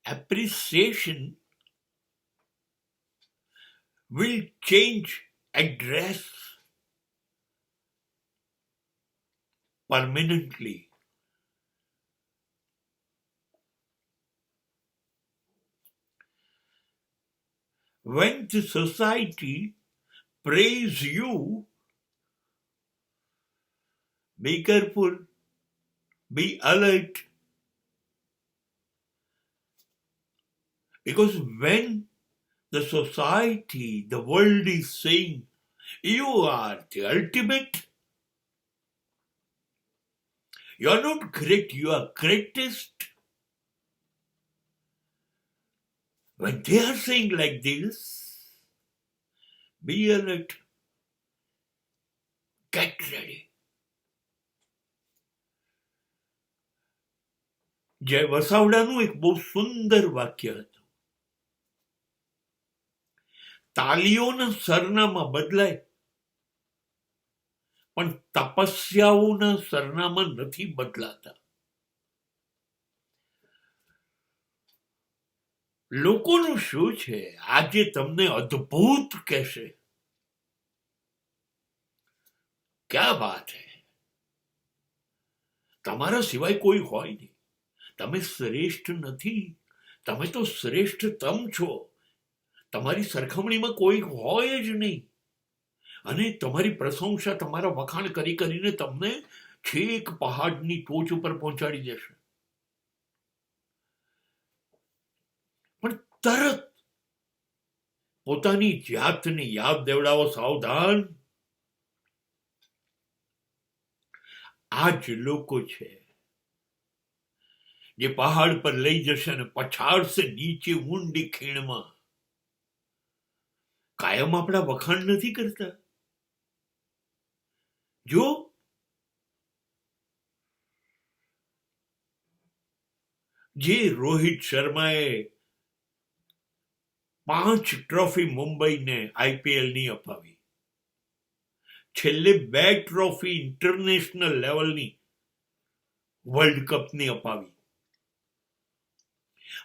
appreciation will change address permanently. When the society praise you, be careful, be alert. Because when the society, the world is saying, you are the ultimate, you are not great, you are greatest. When they are saying like this, be alert, get ready. જય વસાવડાનું એક બહુ સુંદર વાક્ય હતું. તાલીઓના સરનામા બદલાય પણ તપસ્યાઓના સરનામા નથી બદલાતા. લોકોનું શું છે, આજે તમને અદ્ભુત કહેશે, ક્યા વાત હે, તમારા સિવાય કોઈ હોય નહીં, તમે શ્રેષ્ઠ નથી, તમે તો શ્રેષ્ઠતમ છો, તમારી સરખામણીમાં કોઈ હોય જ નહીં. અને તમારી પ્રશંસા, તમારા વખાણ કરી કરીને તમને છેક પહાડની ટોચ ઉપર પહોંચાડી દેશે. પણ તરત પોતાની જાતને યાદ દેવડાવો, સાવધાન, આ જ લોકો છે જે પહાડ પર લઈ જશે અને પછાડશે નીચે ઊંડી ખીણમાં. કાયમ આપણા વખાણ નથી કરતા. જો જે રોહિત શર્માએ 5 ટ્રોફી મુંબઈને IPL ની અપાવી, છેલ્લે 2 ટ્રોફી ઇન્ટરનેશનલ લેવલની વર્લ્ડ કપની અપાવી,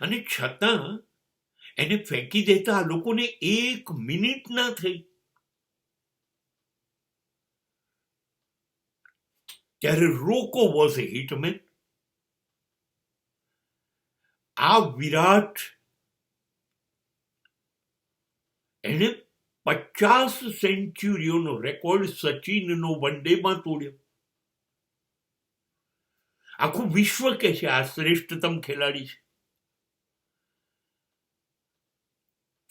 અને છતાં એને ફેંકી દેતા આ લોકોને 1 મિનિટ ના થઈ. ત્યારે રોકો વોઝ એ હિટમેન. આ વિરાટ એને 50 સેન્ચુરીઓનો રેકોર્ડ સચિનનો વન ડેમાં તોડ્યો. આખું વિશ્વ કે છે આ શ્રેષ્ઠતમ ખેલાડી છે.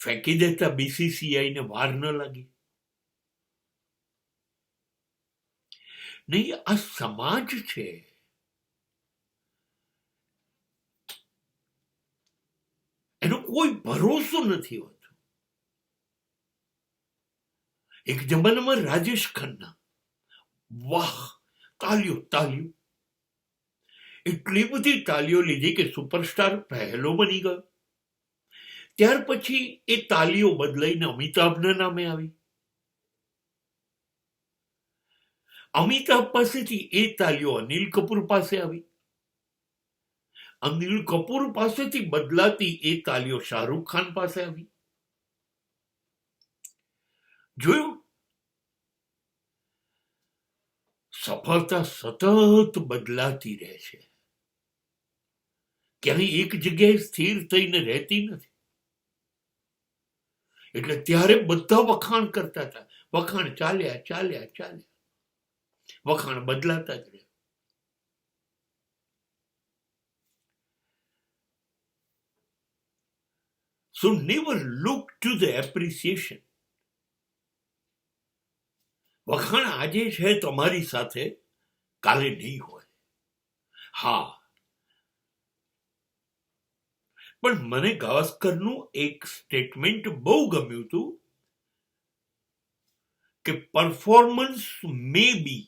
ફેંકી દેતા BCCI ને વાર ન લાગી. નહીં, આ સમાજ છે. એનો કોઈ ભરોસો નથી હોતો. એક જમાનામાં રાજેશ ખન્ના, વાહ, તાલીઓ તાલીઓ, એટલી બધી તાલીઓ લીધી કે સુપરસ્ટાર પહેલો બની ગયો. ત્યાર પછી એ તાલીઓ બદલાઈને અમિતાભના નામે આવી. અમિતાભ પાસેથી એ તાલીઓ અનિલ કપૂર પાસે આવી. અનિલ કપૂર પાસેથી બદલાતી એ તાલીઓ શાહરૂખ ખાન પાસે આવી. જોયું, સફળતા સતત બદલાતી રહે છે, ક્યાંય એક જગ્યાએ સ્થિર થઈને રહેતી નથી. એટલે ત્યારે બધા વખાણ કરતા હતા, વખાણ ચાલ્યા ચાલ્યા ચાલ્યા, વખાણ બદલાતા જ રહ્યા. So never look to the appreciation. વખાણ આજે છે તમારી સાથે, કાલે નહીં હોય. હા, પણ મને ગાવસ્કરનું એક સ્ટેટમેન્ટ બહુ ગમ્યું હતું કે performance may be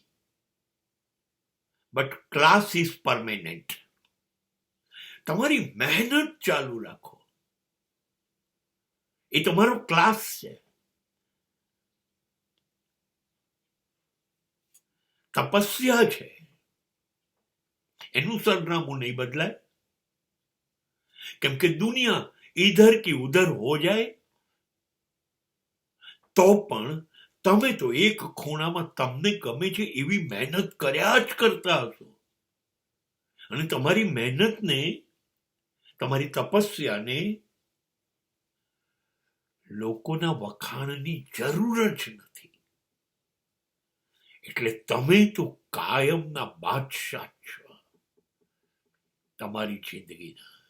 but class is permanent. તમારી મહેનત ચાલુ રાખો, એ તમારો ક્લાસ છે. તપસ્યા છે, એનું સરનામું નહીં બદલાય. કેમ કે દુનિયા ઇધર કી ઉધર હો જાય તો પણ તમે તો એક ખૂણામાં તમને ગમે છે એવી મહેનત કર્યા જ કરતા હશો, અને તમારી મહેનતને, તમારી તપસ્યાને લોકોના વખાણની જરૂર જ નથી. એટલે તમે તો કાયમના બાદશાહ છો તમારી જિંદગીના.